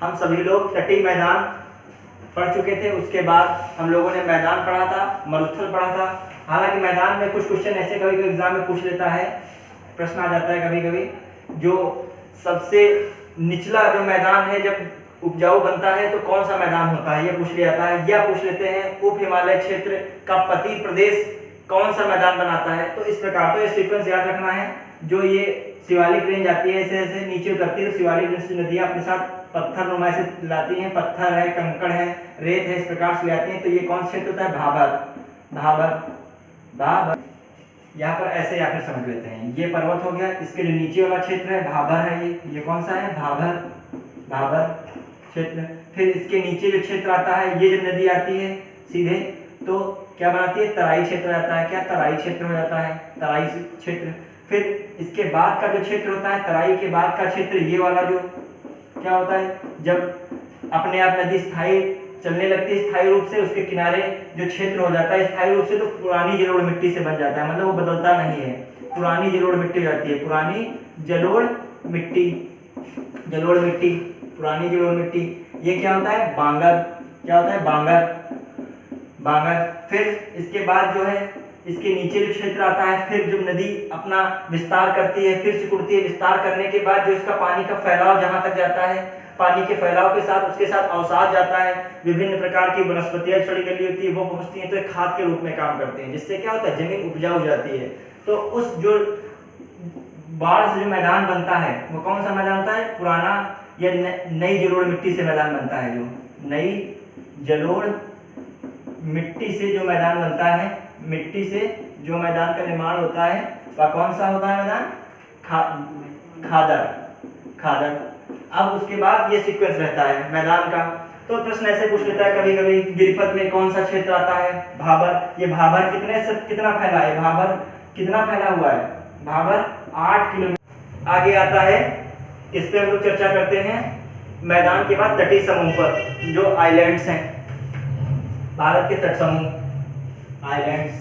हम सभी लोग तटीय मैदान पढ़ चुके थे। उसके बाद हम लोगों ने मैदान पढ़ा था, मरुस्थल पढ़ा था। हालांकि मैदान में कुछ क्वेश्चन ऐसे कभी कभी एग्जाम में पूछ लेता है, प्रश्न आ जाता है कभी कभी, जो सबसे निचला जो मैदान है जब उपजाऊ बनता है तो कौन सा मैदान होता है, ये पूछ लिया जाता है। या पूछ लेते हैं उप हिमालय क्षेत्र का पति प्रदेश कौन सा मैदान बनाता है। तो इस प्रकार तो ये सीक्वेंस याद रखना है। जो ये शिवालिक रेंज आती है, ऐसे ऐसे नीचे उतरती है, शिवालिक रेंज से नदियां अपने साथ पत्थर नुमा से लाती हैं, पत्थर है, कंकड़ है, रेत है, इस प्रकार से लाती हैं। तो ये कौन सा क्षेत्र होता है? भाबर। भाबर भाबर यहाँ पर ऐसे या फिर समझ लेते हैं, ये पर्वत हो गया, इसके जो नीचे वाला क्षेत्र है भाबर है, ये कौन सा है? भाबर। भाबर क्षेत्र। फिर इसके नीचे जो क्षेत्र आता है, ये जो नदी आती है सीधे, तो क्या बनाती है? तराई क्षेत्र आता है। क्या? तराई क्षेत्र हो जाता है, तराई क्षेत्र। फिर इसके बाद का जो क्षेत्र होता है, तराई के बाद का क्षेत्र, ये वाला जो क्या होता है, जब अपने आप नदी स्थायी चलने लगती है स्थायी रूप से, उसके किनारे जो क्षेत्र हो जाता है स्थायी रूप से, तो पुरानी जलोढ़ मिट्टी से बन जाता है, मतलब वो बदलता नहीं है, पुरानी जलोढ़ मिट्टी हो जाती है, पुरानी जलोढ़ मिट्टी, जलोढ़ मिट्टी, पुरानी जलोढ़ मिट्टी। ये क्या होता है? बांगर। क्या होता है? बांगर। बांगर। फिर इसके बाद जो है इसके नीचे जो क्षेत्र आता है, फिर जब नदी अपना विस्तार करती है, फिर सिकुड़ती है, विस्तार करने के बाद जो इसका पानी का फैलाव जहां तक जाता है, पानी के फैलाव के साथ उसके साथ अवसाद जाता है, विभिन्न प्रकार की वनस्पतियां सड़ी गली होती है वो पहुंचती हैं, तो एक खाद के रूप में काम करते हैं, जिससे क्या होता है? जमीन उपजाऊ हो जाती है। तो उस जो बाढ़ से जो मैदान बनता है वो कौन सा मैदान होता है? पुराना या नई जलोढ़ मिट्टी से मैदान बनता है। जो नई जलोढ़ मिट्टी से जो मैदान बनता है, मिट्टी से जो मैदान का निर्माण होता है वह कौन सा होता है मैदान? खादर। खादर। अब उसके बाद ये सीक्वेंस रहता है मैदान का। तो प्रश्न ऐसे पूछ लेता है कभी कभी, गिरिपथ में कौन सा क्षेत्र आता है? भाबर। ये भाबर कितना फैला है? भाबर कितना फैला हुआ है? भाबर 8 किलोमीटर। आगे आता है, इस पे हम लोग चर्चा करते हैं मैदान के बाद तटीय समूह पर, जो आइलैंड्स हैं, भारत के तट समूह, आइलैंड्स,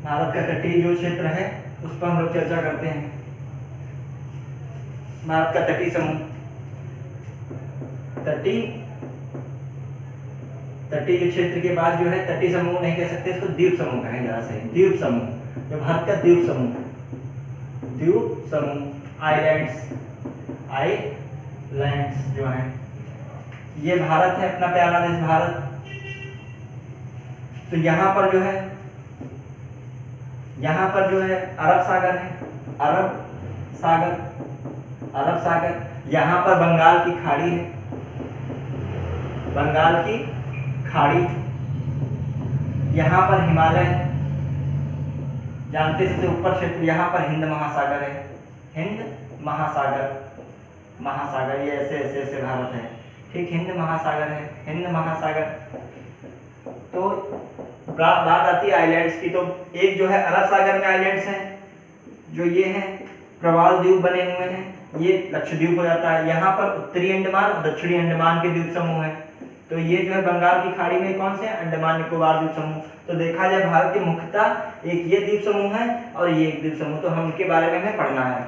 भारत का तटीय जो क्षेत्र है उस पर हम लोग चर्चा करते हैं। भारत का तटीय समूह, तटीय क्षेत्र के बाद जो है तटीय समूह नहीं कह सकते, इसको द्वीप समूह कहें जरा से। द्वीप समूह, जो भारत का द्वीप समूह, द्वीप समूह, आइलैंड्स, आइलैंड्स जो है, ये भारत है, अपना प्यारा देश भारत। तो यहाँ पर जो है अरब सागर है, अरब सागर, अरब सागर। यहाँ पर बंगाल की खाड़ी है, बंगाल की खाड़ी। यहाँ पर हिमालय, जानते सबसे ऊपर क्षेत्र, यहाँ पर हिंद महासागर है, हिंद महासागर, महासागर, ये ऐसे ऐसे ऐसे भारत है, ठीक, हिंद महासागर है, हिंद महासागर। तो बात आती है आइलैंड्स की, तो एक जो है अरब सागर में आइलैंड्स हैं, जो ये हैं प्रवाल द्वीप बने हुए हैं, ये लक्षद्वीप हो जाता है। यहाँ पर उत्तरी अंडमान और दक्षिणी अंडमान के द्वीप समूह हैं। तो ये जो है बंगाल की खाड़ी में कौन से? अंडमान निकोबार द्वीप समूह। तो देखा जाए भारत के मुख्यतः एक ये द्वीप समूह है और ये एक द्वीप समूह, तो हम उनके बारे में हमें पढ़ना है।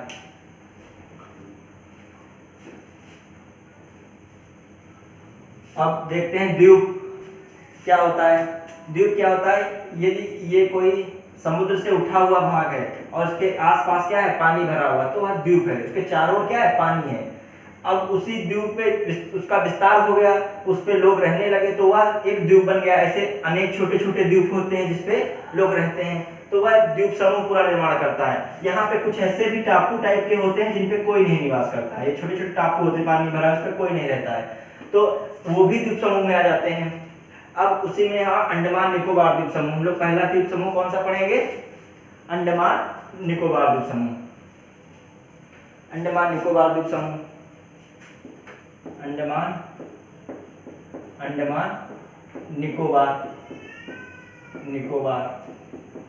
अब देखते हैं द्वीप क्या होता है। द्वीप क्या होता है? यदि ये कोई समुद्र से उठा हुआ भाग है और उसके आसपास क्या है? पानी भरा हुआ, तो वह द्वीप है। उसके चारों ओर क्या है? पानी है। अब उसी द्वीप पे उसका विस्तार हो गया, उस पे लोग रहने लगे, तो वह एक द्वीप बन गया। ऐसे अनेक छोटे छोटे द्वीप होते हैं जिसपे लोग रहते हैं, तो वह द्वीप समूह पूरा निर्माण करता है। यहाँ पे कुछ ऐसे भी टापू टाइप के होते हैं जिनपे कोई नहीं निवास करता है। ये छोटे छोटे टापू होते हैं, पानी भरा, उस पर कोई नहीं रहता है, तो वो भी द्वीप समूह में आ जाते हैं। अब उसी में यहाँ अंडमान निकोबार द्वीप समूह, हम लोग पहला द्वीप समूह कौन सा पढ़ेंगे? अंडमान निकोबार द्वीप समूह, अंडमान निकोबार द्वीप समूह, अंडमान निकोबार,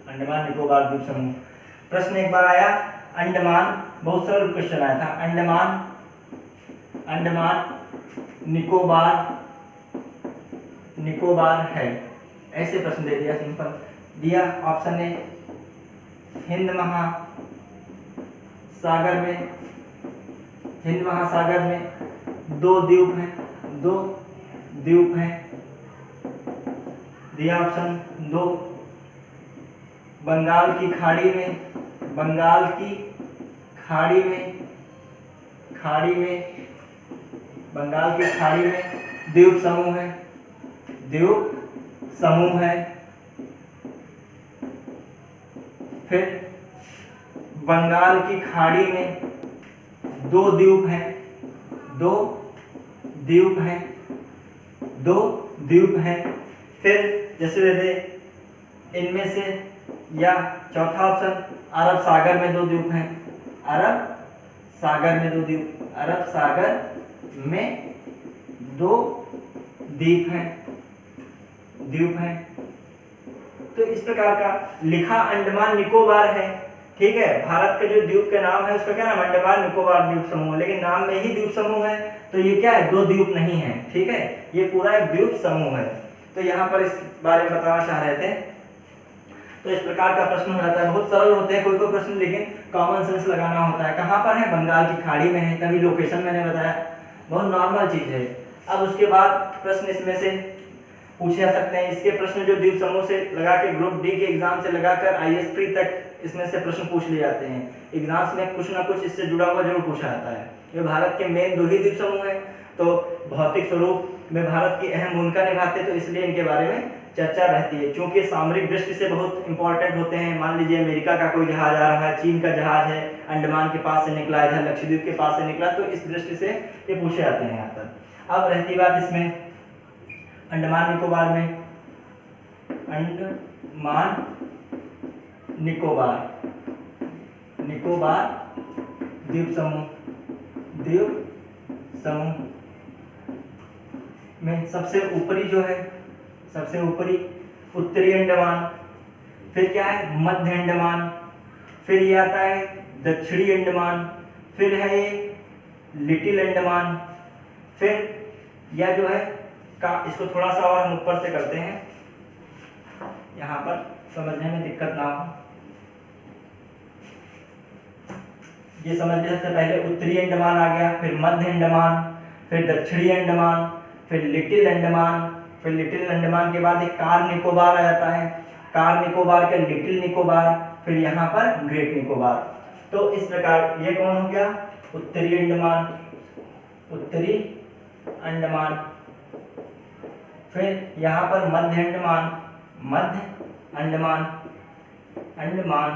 अंडमान निकोबार द्वीप समूह। प्रश्न एक बार आया अंडमान, बहुत सरल क्वेश्चन आया था, अंडमान निकोबार है, ऐसे प्रश्न दे दिया, सिंपल दिया। ऑप्शन ए हिंद महासागर में दो द्वीप हैं, दो द्वीप हैं, दिया ऑप्शन दो। बंगाल की खाड़ी में, बंगाल की खाड़ी में, खाड़ी में, बंगाल की खाड़ी में द्वीप समूह है, द्वीप समूह है। फिर बंगाल की खाड़ी में दो द्वीप हैं, दो द्वीप हैं, दो द्वीप हैं। फिर जैसे देते इनमें से, या चौथा ऑप्शन अरब सागर में दो द्वीप हैं, अरब सागर में दो द्वीप, अरब सागर में दो द्वीप हैं, द्वीप हैं। तो इस प्रकार का लिखा अंडमान निकोबार है, ठीक है। भारत के जो द्वीप का नाम है उसका क्या नाम, अंडमान निकोबार द्वीप समूह, लेकिन नाम में ही द्वीप समूह है, तो ये क्या है, दो द्वीप नहीं है, ठीक है, ये पूरा एक द्वीप समूह है। तो यहाँ पर इस बारे में बताना चाह रहे थे। तो इस प्रकार का प्रश्न हो जाता है, बहुत सरल होते हैं कोई कोई प्रश्न, लेकिन कॉमन सेंस लगाना होता है। कहाँ पर है, बंगाल की खाड़ी में है, तभी लोकेशन मैंने बताया, बहुत नॉर्मल चीज है। अब उसके बाद प्रश्न इसमें से पूछे जा सकते हैं। इसके प्रश्न जो द्वीप समूह से लगा के ग्रुप डी के एग्जाम से लगाकर IAS प्री तक इसमें से प्रश्न पूछ लिए जाते हैं। एग्जाम्स में कुछ ना कुछ इससे जुड़ा हुआ जरूर पूछा जाता है। ये भारत के मेन दो ही द्वीप समूह है, तो भौतिक स्वरूप में भारत की अहम भूमिका निभाते हैं, तो इसलिए इनके बारे में चर्चा रहती है। क्योंकि सामरिक दृष्टि से बहुत इंपॉर्टेंट होते हैं। मान लीजिए अमेरिका का कोई जहाज आ रहा है, चीन का जहाज है, अंडमान के पास से निकला, इधर लक्षद्वीप के पास से निकला, तो इस दृष्टि से ये पूछे जाते हैं यहाँ पर। अब रहती बात इसमें अंडमान निकोबार में, अंडमान निकोबार, निकोबार द्वीप समूह, द्वीप समूह में सबसे ऊपरी जो है, सबसे ऊपरी उत्तरी अंडमान, फिर क्या है मध्य अंडमान, फिर ये आता है दक्षिणी अंडमान, फिर है ये लिटिल अंडमान, फिर यह जो है का, इसको थोड़ा सा और हम ऊपर से करते हैं, यहाँ पर समझने में दिक्कत ना हो। ये समझ लीजिए, सबसे पहले उत्तरी अंडमान आ गया, फिर मध्य अंडमान, फिर दक्षिणी अंडमान, फिर लिटिल अंडमान, फिर लिटिल अंडमान के बाद एक कार निकोबार आ जाता है, कार निकोबार के लिटिल निकोबार, फिर यहाँ पर ग्रेट निकोबार। तो इस प्रकार ये कौन हो गया, उत्तरी अंडमान, उत्तरी अंडमान, फिर यहाँ पर मध्य अंडमान, मध्य अंडमान, अंडमान,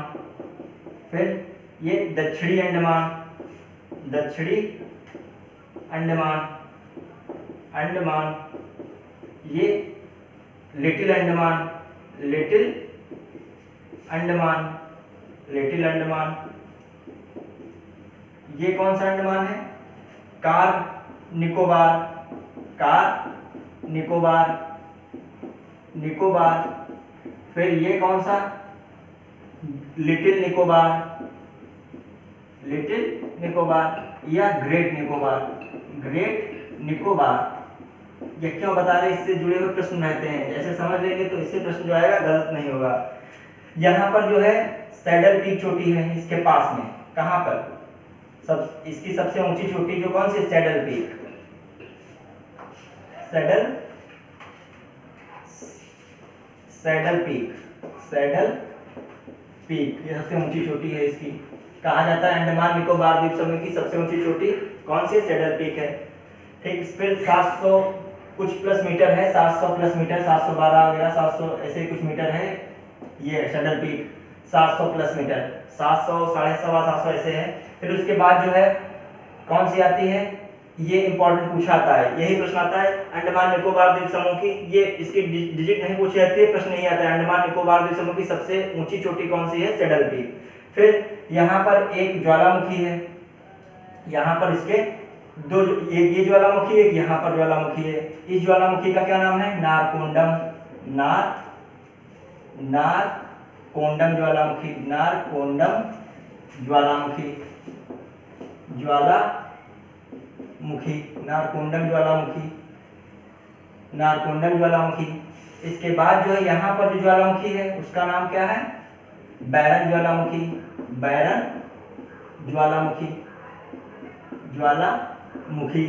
फिर ये दक्षिणी अंडमान, दक्षिणी अंडमान, अंडमान, ये little Andaman, little Andaman, little Andaman, ये कौन सा अंडमान है, कार निकोबार, कार निकोबार, निकोबार, फिर ये कौन सा लिटिल निकोबार, लिटिल निकोबार, या ग्रेट निकोबार, ग्रेट निकोबार। ये क्यों बता रहे, इससे जुड़े हुए प्रश्न रहते हैं, ऐसे समझ लेंगे तो इससे प्रश्न जो आएगा गलत नहीं होगा। यहाँ पर जो है सैडल पीक चोटी है, इसके पास में, कहाँ पर, सब इसकी सबसे ऊंची चोटी जो कौन सी, saddle peak, saddle, saddle peak, saddle peak, ये सबसे ऊंची चोटी है इसकी। कहा जाता है अंडमान निकोबार द्वीप समूह की सबसे ऊंची चोटी कौन सी, सैडल पीक है, ठीक। फिर 700 कुछ प्लस मीटर है, 700 प्लस मीटर, 712 वगैरह 700 ऐसे कुछ मीटर है, ये सैडल पीक 700 प्लस मीटर, 700 750 ऐसे है। फिर उसके बाद जो है कौन सी आती है, ये इंपॉर्टेंट पूछा आता है, यही प्रश्न आता है अंडमान निकोबार द्वीप समूह की, ये इसकी डिजिट नहीं पूछी जाती है, प्रश्न नहीं आता है, अंडमान निकोबार द्वीप समूह की सबसे ऊंची चोटी कौन सी है, सैडल पीक। फिर यहाँ पर एक ज्वालामुखी है, यहाँ पर इसके दो, ये ज्वालामुखी, एक यहाँ पर ज्वालामुखी है, इस ज्वालामुखी का क्या नाम है, नारकोंडम, नारकोंडम ज्वालामुखी, नारकोंडम ज्वालामुखी, ज्वालामुखी, नारकोंडम ज्वालामुखी, नारकोंडम ज्वालामुखी। इसके बाद जो है यहाँ पर जो ज्वालामुखी है उसका नाम क्या है, बैरन ज्वालामुखी, बैरन ज्वालामुखी, ज्वालामुखी।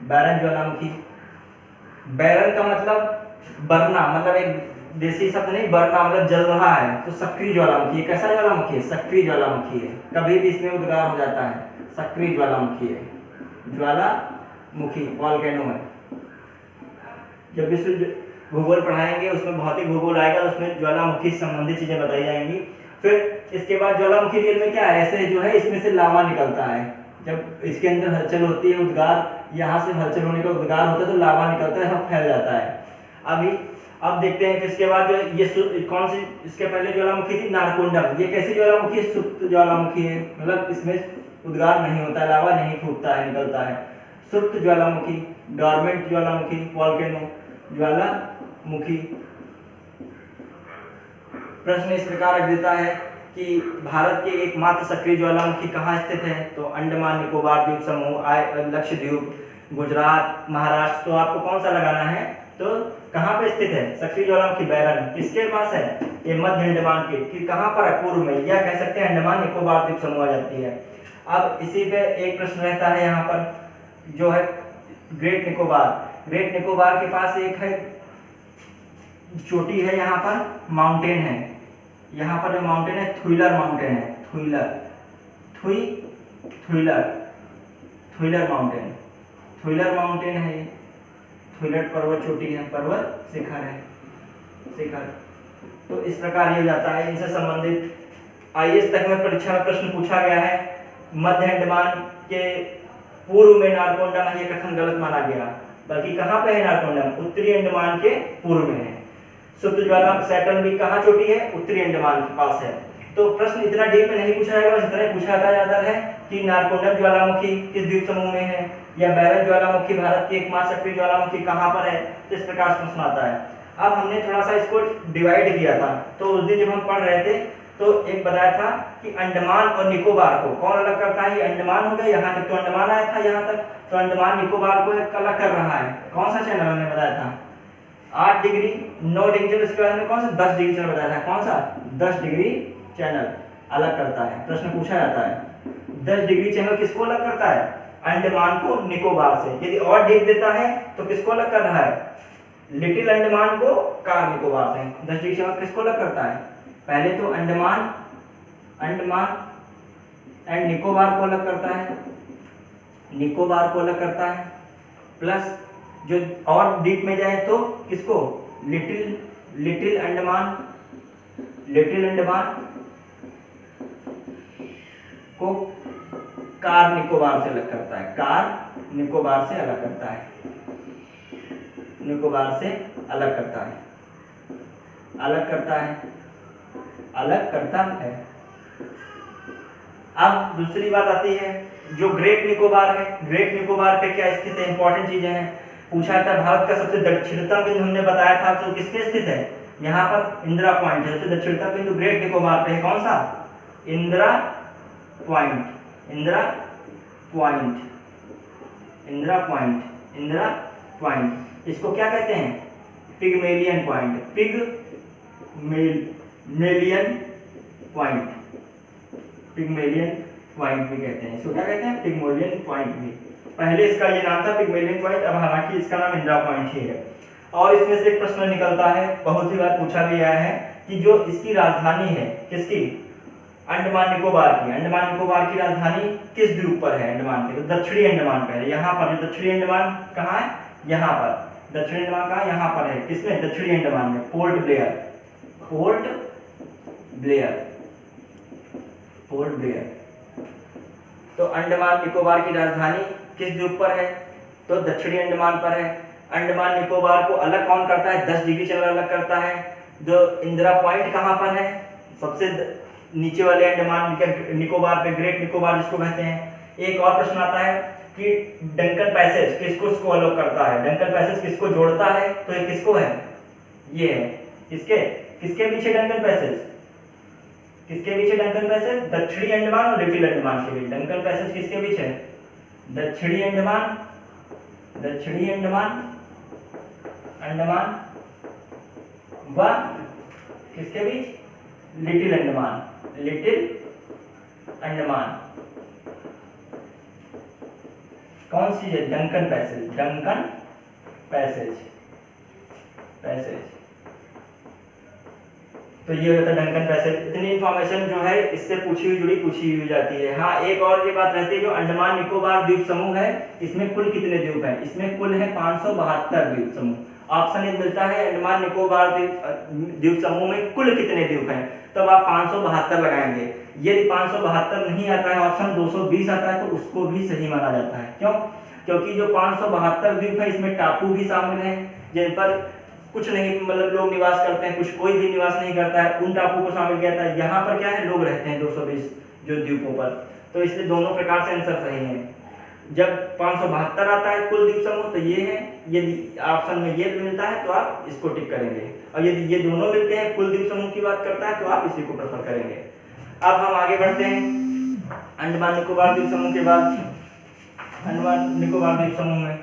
बैरन ज्वालामुखी। बैरन का मतलब बरना, मतलब एक देसी शब्द नहीं, बरना मतलब जल रहा है, तो सक्रिय ज्वालामुखी। कैसा ज्वालामुखी है? सक्रिय ज्वालामुखी है, कभी भी इसमें उद्गार हो जाता है, सक्रिय ज्वालामुखी है, ज्वालामुखी वॉल्केनो है। जब विश्व भूगोल पढ़ाएंगे उसमें भौतिक भूगोल आएगा, उसमें ज्वालामुखी से संबंधित चीजें बताई जाएंगी। फिर इसके बाद ज्वालामुखी रियल में क्या है, ऐसे जो है इसमें से लावा निकलता है, जब इसके अंदर हलचल होती है, उद्गार, यहाँ से हलचल होने का उद्गार होता है तो लावा निकलता है, सब फैल जाता है। अभी अब देखते हैं कि इसके बाद जो ये कौन सी, इसके पहले ज्वालामुखी थी नारकोंडम। ये कैसी ज्वालामुखी है? सुप्त ज्वालामुखी है, मतलब इसमें उद्गार नहीं होता है, लावा नहीं फूटता है, निकलता है। सुप्त ज्वालामुखी, डॉर्मेंट ज्वालामुखी, वॉल्केनो ज्वालामुखी। प्रश्न इस प्रकार रख देता है कि भारत के एकमात्र सक्रिय ज्वालामुखी कहाँ स्थित है? तो अंडमान निकोबार द्वीप समूह, लक्षद्वीप, गुजरात, महाराष्ट्र। तो आपको कौन सा लगाना है? तो कहाँ पे स्थित है सक्रिय ज्वालामुखी? बैरन। किसके पास है? ये मध्य अंडमान के, कि कहाँ पर है? पूर्व में, या कह सकते हैं अंडमान निकोबार द्वीप समूह आ जाती है। अब इसी पे एक प्रश्न रहता है यहाँ पर, जो है ग्रेट निकोबार। ग्रेट निकोबार के पास एक है चोटी है, यहाँ पर माउंटेन है, यहाँ पर जो माउंटेन है थुइलर माउंटेन है, थुइलर माउंटेन, थुइलर माउंटेन है, थुइलर पर्वत चोटी है, पर्वत शिखर है, शिखर। तो इस प्रकार ये हो जाता है। इनसे संबंधित आईएएस तक में परीक्षा में प्रश्न पूछा गया है। मध्य अंडमान के पूर्व में नारकोंडम है, ये कथन गलत माना गया, बल्कि कहाँ पे है नारकोंडम? उत्तरी अंडमान के पूर्व में है। सुप्त ज्वाला सैटर्न भी कहाँ चोटी है? उत्तरी अंडमान के पास है। तो प्रश्न इतना डीप में नहीं पूछा जाएगा, इतना पूछा जाता है कि नारकोंडम ज्वालामुखी किस द्वीप समूह में है, या बैरन ज्वालामुखी भारत की एकमात्र सक्रिय ज्वालामुखी कहाँ पर है। तो इस प्रकार से प्रश्न आता है। अब हमने थोड़ा सा इसको डिवाइड किया था, तो उस दिन जब हम पढ़ रहे थे तो एक बताया था कि अंडमान और निकोबार को कौन अलग करता है? ये अंडमान हो गया, यहाँ तक तो अंडमान आया था, यहाँ तक तो अंडमान निकोबार को एक अलग कर रहा है। कौन सा चैनल हमने बताया था? 8 डिग्री, 9 डिग्री, इसके बाद में कौन सा 10 डिग्री चैनल बताया था? कौन सा? 10 डिग्री चैनल अलग करता है। प्रश्न पूछा जाता है 10 डिग्री चैनल किसको अलग करता है? अंडमान को निकोबार से। यदि और डीप देता है तो किसको अलग कर रहा है? लिटिल अंडमान को कार निकोबार से। 10 डिग्री चैनल किसको अलग करता है? पहले तो अंडमान एंड निकोबार को अलग करता है, निकोबार को अलग करता है, प्लस जो और डीप में जाए तो किसको? लिटिल अंडमान को कार निकोबार से अलग करता है, कार निकोबार से अलग करता है, निकोबार से अलग करता है, अलग करता है। अब दूसरी बात आती है, जो ग्रेट निकोबार है, ग्रेट निकोबार पे क्या स्थित है? इंपॉर्टेंट चीजें हैं। पूछा था भारत का सबसे दक्षिणतम बिंदु हमने बताया था, तो किसके स्थित है? यहाँ पर इंदिरा पॉइंट है, सबसे दक्षिणतम बिंदु ग्रेट निकोबार पे है। कौन सा? इंदिरा पॉइंट। इसको क्या कहते हैं? पिगमेलियन पॉइंट, पिगमेलियन पॉइंट भी कहते हैं। इसको क्या कहते हैं? पिगमेलियन पॉइंट भी। पहले इसका ये नाम था पिगमेलियन पॉइंट, अब हालांकि इसका नाम इंदिरा पॉइंट ही है। और इसमें से एक प्रश्न निकलता है, बहुत ही बार पूछा भी आया है, कि जो इसकी राजधानी है, किसकी? अंडमान निकोबार की। अंडमान निकोबार की राजधानी किस द्वीप पर है? अंडमान के, तो दक्षिणी अंडमान पर है। यहाँ पर जो दक्षिणी अंडमान कहाँ है? यहाँ पर। दक्षिणी अंडमान कहाँ? यहाँ पर है। किसमें? दक्षिणी अंडमान में। Port Blair. तो अंडमान निकोबार की राजधानी किस द्वीप पर है? तो दक्षिणी अंडमान पर है। अंडमान निकोबार को अलग कौन करता है? 10 डिग्री चैनल अलग करता है। जो इंदिरा पॉइंट कहाँ पर है? सबसे नीचे वाले अंडमान निकोबार पे, ग्रेट निकोबार जिसको कहते हैं। एक और प्रश्न आता है कि डंकन पैसेज किसको अलो करता है? डंकन पैसेज किसको जोड़ता है? तो ये किसको है? ये है किसके पीछे डंकन पैसेज? किसके पीछे डंकन पैसेज? दक्षिणी अंडमान और लिटिल अंडमान के बीच। डंकन पैसेज किसके बीच है? दक्षिणी अंडमान व किसके बीच? लिटिल अंडमान। कौन सी है? Duncan passage, Duncan passage, passage. तो ये होता है डंकन पैसेज। इतनी इंफॉर्मेशन जो है इससे पूछी हुई जुड़ी पूछी हुई जाती है। हाँ, एक और ये बात रहती है, जो अंडमान निकोबार द्वीप समूह है, इसमें कुल कितने द्वीप हैं? इसमें कुल है 572 द्वीप समूह। ऑप्शन ये मिलता है अंडमान निकोबार द्वीप समूह में कुल कितने द्वीप हैं, तब आप 572 लगाएंगे। यदि 572 नहीं आता है, ऑप्शन 220 आता है, तो उसको भी सही माना जाता है। क्यों? क्योंकि जो 572 द्वीप है इसमें टापू भी शामिल है, जिन पर कुछ नहीं मतलब लोग निवास करते हैं, कुछ कोई भी निवास नहीं करता है, उन टापू को शामिल किया जाता है। यहाँ पर क्या है, लोग रहते हैं 220 जो द्वीपों पर। तो इसलिए दोनों प्रकार से आंसर सही है। जब 572 आता है कुल द्वीप समूह तो ये है, यदि ऑप्शन में ये मिलता है तो आप इसको टिक करेंगे, और यदि ये दोनों मिलते हैं कुल द्वीप समूह की बात करता है तो आप इसी को प्रेफर करेंगे। अब हम आगे बढ़ते हैं अंडमान निकोबार द्वीप समूह के बाद। अंडमान निकोबार द्वीप समूह में